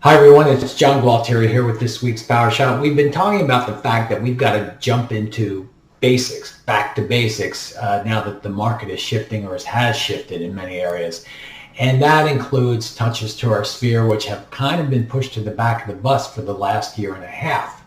Hi everyone, it's John Gualtieri here with this week's PowerShot. We've been talking about the fact that we've got to jump into basics, back to basics, now that the market is shifting or has shifted in many areas. And that includes touches to our sphere, which have kind of been pushed to the back of the bus for the last year and a half.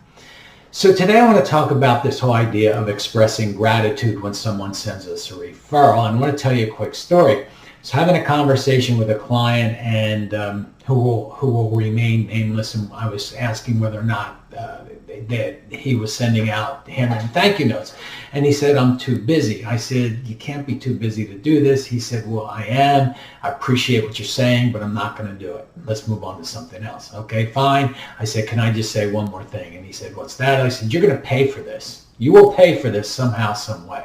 So today I want to talk about this whole idea of expressing gratitude when someone sends us a referral. And I want to tell you a quick story. I was having a conversation with a client and who will remain nameless, and I was asking whether or not that he was sending out handwritten thank you notes. And he said, "I'm too busy." I said, "You can't be too busy to do this." He said, "Well, I am. I appreciate what you're saying, but I'm not going to do it. Let's move on to something else." "Okay, fine." I said, "Can I just say one more thing?" And he said, "What's that?" I said, "You're going to pay for this. You will pay for this somehow, some way."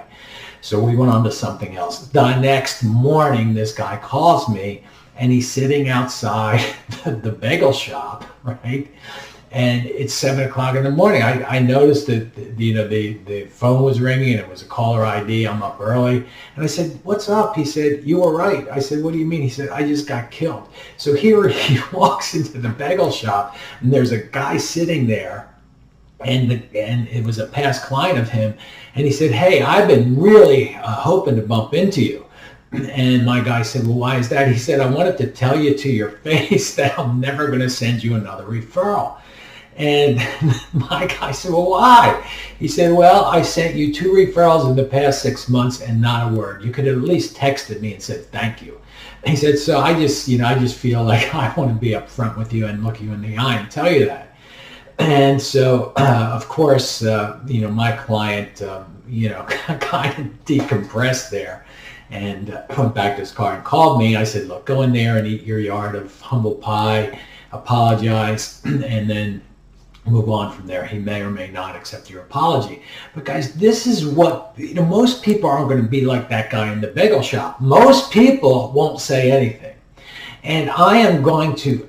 So we went on to something else. The next morning, this guy calls me, and he's sitting outside the bagel shop, right? And it's 7 o'clock in the morning. I noticed that the phone was ringing and it was a caller ID. I'm up early, and I said, "What's up?" He said, "You were right." I said, "What do you mean?" He said, "I just got killed." So here he walks into the bagel shop, and there's a guy sitting there. And it was a past client of him, and he said, "Hey, I've been really hoping to bump into you." And my guy said, "Well, why is that?" He said, "I wanted to tell you to your face that I'm never going to send you another referral." And my guy said, "Well, why?" He said, "Well, I sent you 2 referrals in the past 6 months and not a word. You could have at least texted me and said thank you." He said, "So I just feel like I want to be upfront with you and look you in the eye and tell you that." And so, of course, my client, kind of decompressed there and went back to his car and called me. I said, "Look, go in there and eat your yard of humble pie, apologize, and then move on from there. He may or may not accept your apology." But guys, this is what, most people aren't going to be like that guy in the bagel shop. Most people won't say anything. And I am going to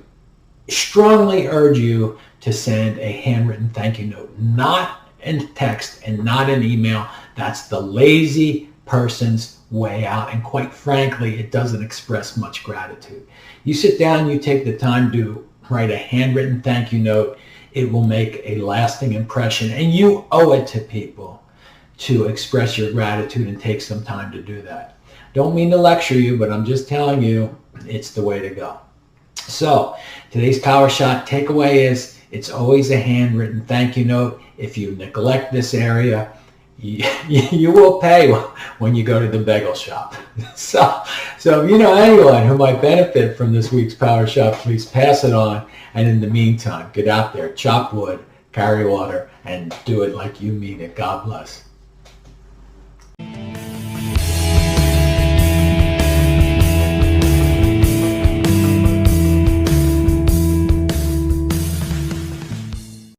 strongly urge you to send a handwritten thank you note, not in text and not in email. That's the lazy person's way out, and quite frankly, it doesn't express much gratitude. You sit down, you take the time to write a handwritten thank you note. It will make a lasting impression, and you owe it to people to express your gratitude and take some time to do that. Don't mean to lecture you, but I'm just telling you it's the way to go. So today's PowerShot takeaway is, it's always a handwritten thank you note. If you neglect this area, you will pay when you go to the bagel shop. So if you know anyone who might benefit from this week's PowerShot, please pass it on. And in the meantime, get out there, chop wood, carry water, and do it like you mean it. God bless.